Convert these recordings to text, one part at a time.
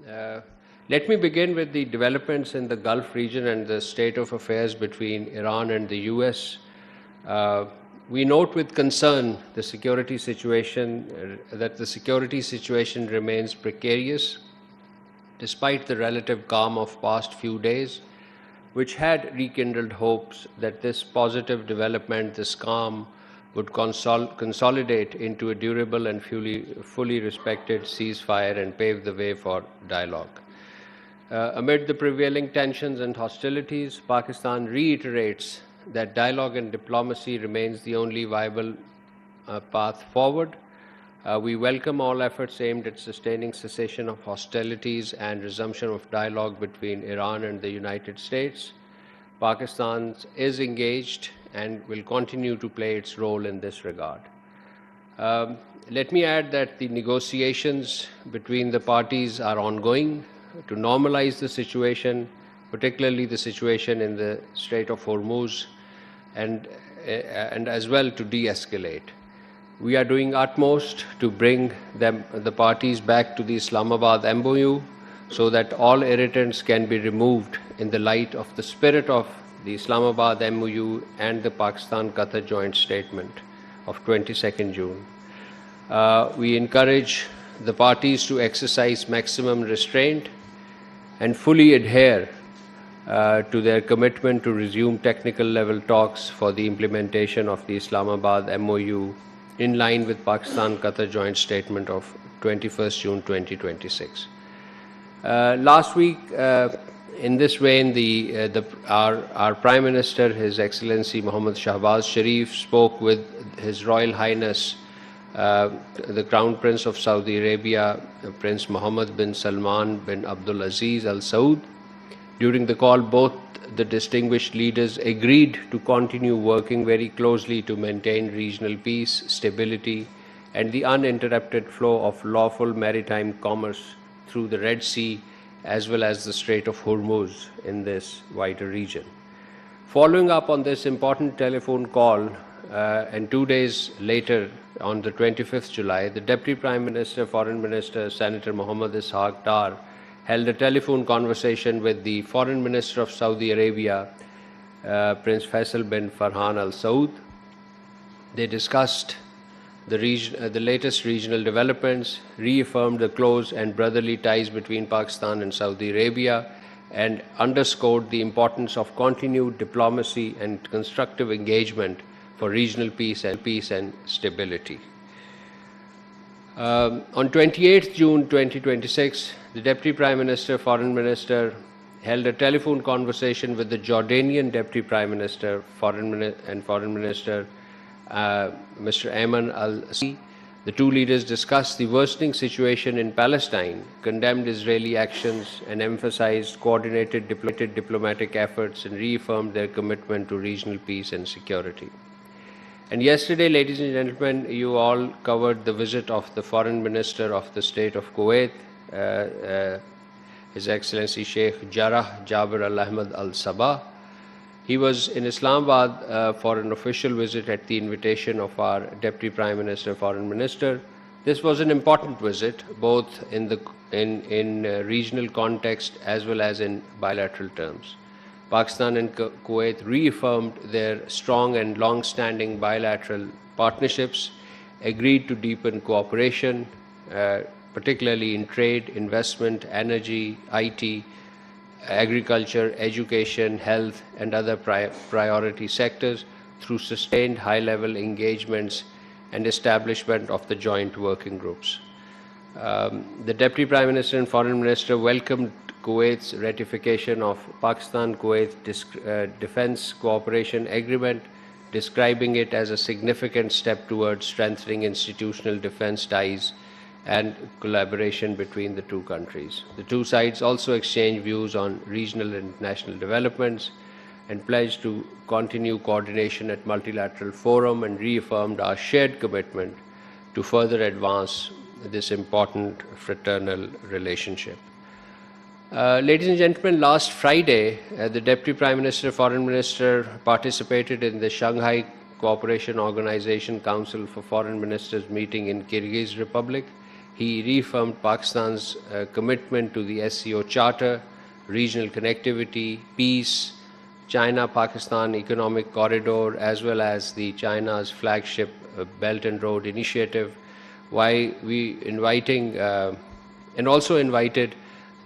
Uh, Let me begin with the developments in the Gulf region and the state of affairs between Iran and the US. We note with concern the security situation, that the security situation remains precarious despite the relative calm of past few days, which had rekindled hopes that this positive development, this calm, would consolidate into a durable and fully respected ceasefire and pave the way for dialogue. Amid the prevailing tensions and hostilities, Pakistan reiterates that dialogue and diplomacy remains the only viable path forward. We welcome all efforts aimed at sustaining cessation of hostilities and resumption of dialogue between Iran and the United States. Pakistan is engaged and will continue to play its role in this regard. Let me add that the negotiations between the parties are ongoing to normalize the situation, particularly the situation in the Strait of Hormuz, and as well to de-escalate. We are doing utmost to bring the parties back to the Islamabad MOU so that all irritants can be removed in the light of the spirit of the Islamabad MOU and the Pakistan-Qatar joint statement of 22nd June. We encourage the parties to exercise maximum restraint and fully adhere to their commitment to resume technical level talks for the implementation of the Islamabad MOU in line with Pakistan-Qatar joint statement of 21st June 2026. Last week, in this vein, our Prime Minister, His Excellency Mohammad Shahbaz Sharif, spoke with His Royal Highness the Crown Prince of Saudi Arabia, Prince Mohammed bin Salman bin Abdul Aziz Al Saud. During the call, both the distinguished leaders agreed to continue working very closely to maintain regional peace, stability, and the uninterrupted flow of lawful maritime commerce through the Red Sea as well as the Strait of Hormuz in this wider region. Following up on this important telephone call, and 2 days later, on the 25th July, the Deputy Prime Minister, Foreign Minister, Senator Mohammad Ishaq Dar, held a telephone conversation with the Foreign Minister of Saudi Arabia, Prince Faisal bin Farhan Al Saud. They discussed the latest regional developments, reaffirmed the close and brotherly ties between Pakistan and Saudi Arabia, and underscored the importance of continued diplomacy and constructive engagement for regional peace and stability. On 28th June 2026, the Deputy Prime Minister, Foreign Minister, held a telephone conversation with the Jordanian Deputy Prime Minister, Foreign Minister, Mr. Ayman Al-Sisi. The two leaders discussed the worsening situation in Palestine, condemned Israeli actions, and emphasized coordinated diplomatic efforts and reaffirmed their commitment to regional peace and security. And yesterday, ladies and gentlemen, you all covered the visit of the Foreign Minister of the State of Kuwait, His Excellency Sheikh Jarrah Jabir Al Ahmad Al Sabah. He was in Islamabad for an official visit at the invitation of our Deputy Prime Minister, Foreign Minister. This was an important visit, both in regional context as well as in bilateral terms. Pakistan and Kuwait reaffirmed their strong and long-standing bilateral partnerships, agreed to deepen cooperation, particularly in trade, investment, energy, IT, agriculture, education, health, and other priority sectors through sustained high-level engagements and establishment of the joint working groups. The Deputy Prime Minister and Foreign Minister welcomed Kuwait's ratification of Pakistan-Kuwait Defense Cooperation Agreement, describing it as a significant step towards strengthening institutional defense ties and collaboration between the two countries. The two sides also exchanged views on regional and international developments and pledged to continue coordination at multilateral forum and reaffirmed our shared commitment to further advance this important fraternal relationship. Ladies and gentlemen, last Friday, the Deputy Prime Minister, Foreign Minister participated in the Shanghai Cooperation Organization Council for Foreign Ministers meeting in Kyrgyz Republic. He reaffirmed Pakistan's commitment to the SCO Charter, regional connectivity, peace, China-Pakistan Economic Corridor, as well as the China's flagship Belt and Road Initiative, while we inviting and also invited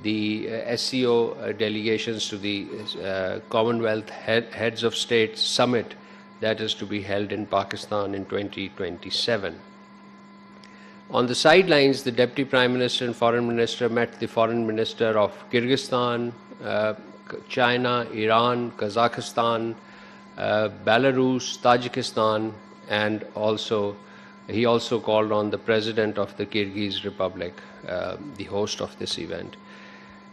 the SCO delegations to the Commonwealth Heads of State Summit that is to be held in Pakistan in 2027. On the sidelines, the Deputy Prime Minister and Foreign Minister met the Foreign Minister of Kyrgyzstan, China, Iran, Kazakhstan, Belarus, Tajikistan, and he also called on the President of the Kyrgyz Republic, the host of this event.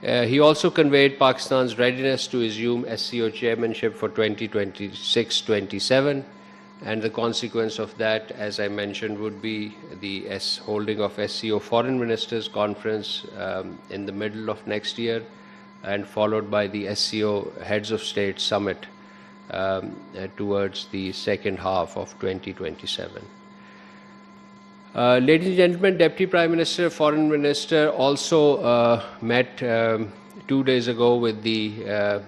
He also conveyed Pakistan's readiness to assume SCO chairmanship for 2026-27, and the consequence of that, as I mentioned, would be the holding of SCO Foreign Ministers Conference in the middle of next year, and followed by the SCO Heads of State Summit towards the second half of 2027. Ladies and gentlemen, Deputy Prime Minister, Foreign Minister also met 2 days ago with the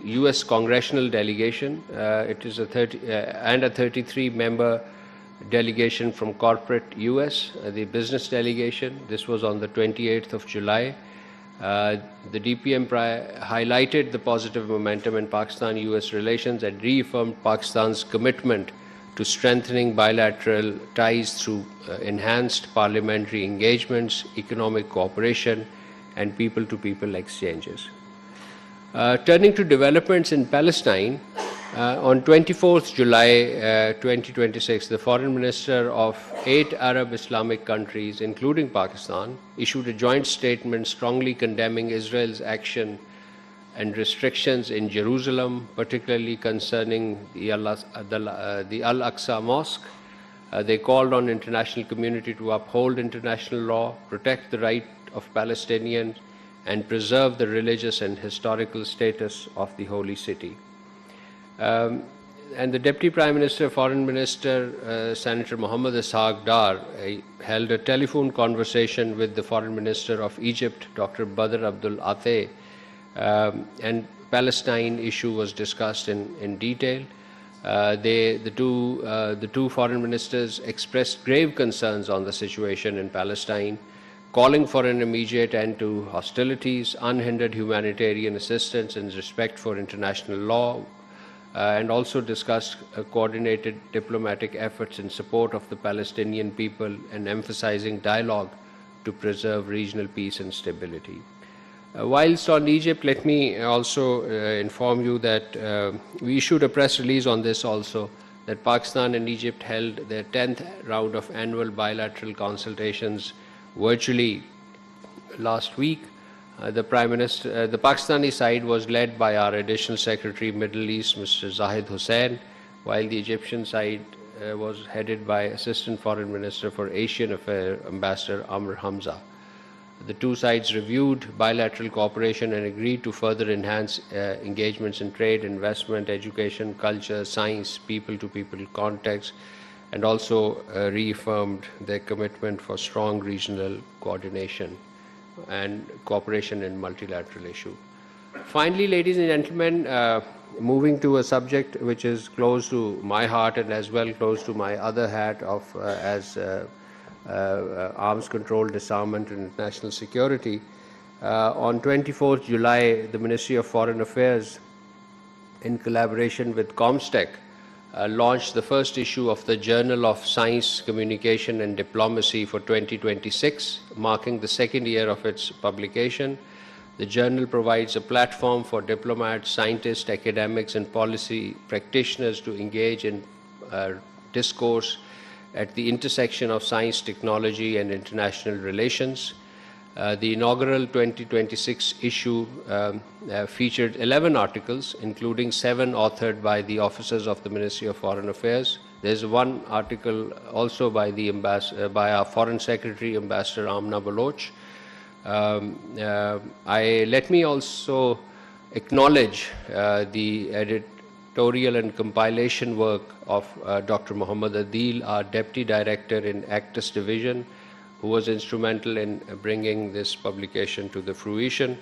U.S. congressional delegation. It is a 33-member delegation from corporate U.S., the business delegation. This was on the 28th of July. The DPM highlighted the positive momentum in Pakistan-U.S. relations and reaffirmed Pakistan's commitment to strengthening bilateral ties through enhanced parliamentary engagements, economic cooperation, and people-to-people exchanges. Turning to developments in Palestine, on 24th July 2026, the Foreign Minister of 8 Arab Islamic countries, including Pakistan, issued a joint statement strongly condemning Israel's action and restrictions in Jerusalem, particularly concerning the Al-Aqsa Mosque. They called on international community to uphold international law, protect the right of Palestinians, and preserve the religious and historical status of the holy city. And the Deputy Prime Minister, Foreign Minister, Senator Mohammed Ishaq Dar, held a telephone conversation with the Foreign Minister of Egypt, Dr. Badr Abdul Ateh, and Palestine issue was discussed in detail. The two foreign ministers expressed grave concerns on the situation in Palestine, calling for an immediate end to hostilities, unhindered humanitarian assistance, and respect for international law, and also discussed coordinated diplomatic efforts in support of the Palestinian people and emphasizing dialogue to preserve regional peace and stability. Whilst on Egypt, let me also inform you that we issued a press release on this also, that Pakistan and Egypt held their 10th round of annual bilateral consultations virtually last week. The Pakistani side was led by our Additional Secretary Middle East, Mr. Zahid Hussain, while the Egyptian side was headed by Assistant Foreign Minister for Asian Affairs, Ambassador Amr Hamza. The two sides reviewed bilateral cooperation and agreed to further enhance engagements in trade, investment, education, culture, science, people-to-people contacts, and also reaffirmed their commitment for strong regional coordination and cooperation in multilateral issues. Finally, ladies and gentlemen, moving to a subject which is close to my heart and as well close to my other hat of as arms control, disarmament, and international security. On 24th July, the Ministry of Foreign Affairs, in collaboration with Comstec, launched the first issue of the Journal of Science, Communication and Diplomacy for 2026, marking the second year of its publication. The journal provides a platform for diplomats, scientists, academics, and policy practitioners to engage in discourse at the intersection of science, technology, and international relations. The inaugural 2026 issue featured 11 articles, including 7 authored by the officers of the Ministry of Foreign Affairs. There's one article also by by our Foreign Secretary, Ambassador Amna Baloch. Let me also acknowledge the editorial and compilation work of Dr. Muhammad Adil, our Deputy Director in Actus Division, who was instrumental in bringing this publication to the fruition.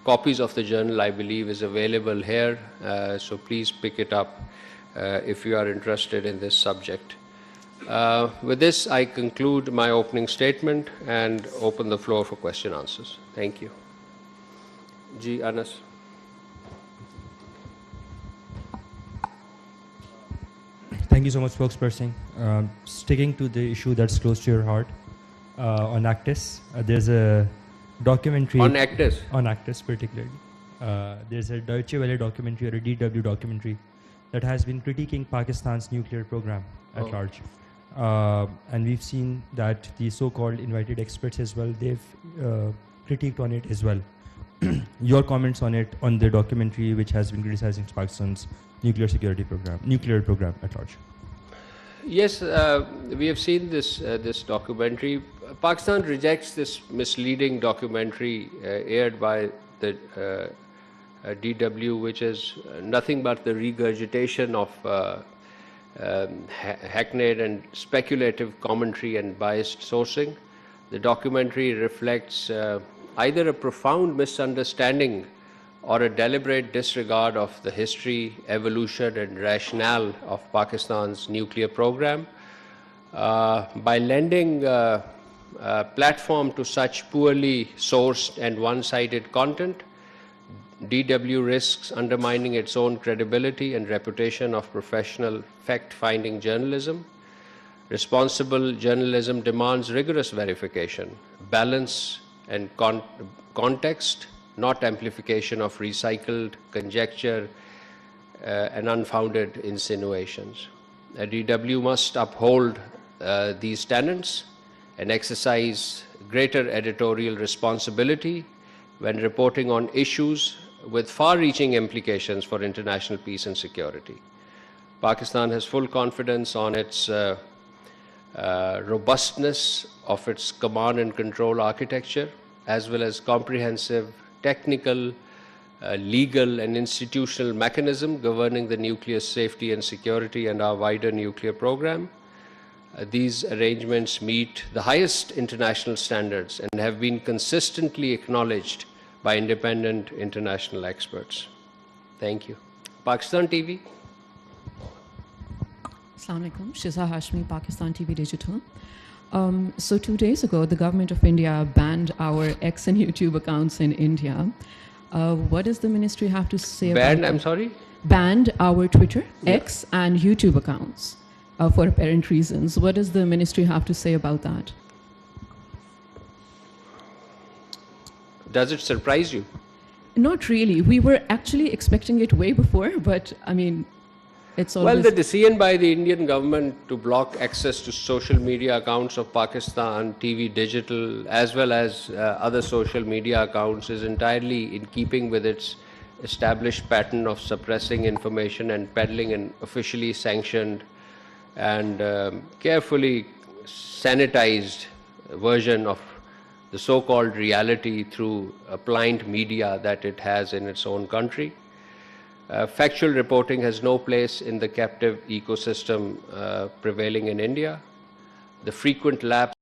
Copies of the journal, I believe, is available here, so please pick it up if you are interested in this subject. With this, I conclude my opening statement and open the floor for question answers. Thank you. Ji, Anas. Thank you so much, spokesperson. Sticking to the issue that's close to your heart, on Actis, there's a documentary. On Actis? On Actis, particularly. There's a Deutsche Welle documentary or a DW documentary that has been critiquing Pakistan's nuclear program at large. And we've seen that the so-called invited experts as well, they've critiqued on it as well. Your comments on it, on the documentary which has been criticizing Pakistan's nuclear program at large. Yes, we have seen this documentary. Pakistan rejects this misleading documentary aired by the DW, which is nothing but the regurgitation of hackneyed and speculative commentary and biased sourcing. The documentary reflects either a profound misunderstanding or a deliberate disregard of the history, evolution and rationale of Pakistan's nuclear program. By lending a platform to such poorly sourced and one-sided content, DW risks undermining its own credibility and reputation of professional fact-finding journalism. Responsible journalism demands rigorous verification, balance and context, not amplification of recycled conjecture and unfounded insinuations. DW must uphold these tenets and exercise greater editorial responsibility when reporting on issues with far-reaching implications for international peace and security. Pakistan has full confidence on its robustness of its command and control architecture, as well as comprehensive technical, legal and institutional mechanism governing the nuclear safety and security and our wider nuclear program. These arrangements meet the highest international standards and have been consistently acknowledged by independent international experts. Thank you. Pakistan TV. Assalamu alaikum. Shiza Hashmi, Pakistan TV Digital. So 2 days ago, the government of India banned our X and YouTube accounts in India. What does the ministry have to say about Banned, I'm sorry? Banned our Twitter, X and YouTube accounts for apparent reasons. What does the ministry have to say about that? Does it surprise you? Not really. We were actually expecting it way before, but I mean, it's always... Well, the decision by the Indian government to block access to social media accounts of Pakistan TV Digital, as well as other social media accounts, is entirely in keeping with its established pattern of suppressing information and peddling an officially sanctioned and carefully sanitized version of the so-called reality through applied media that it has in its own country. Factual reporting has no place in the captive ecosystem prevailing in India. The frequent lapse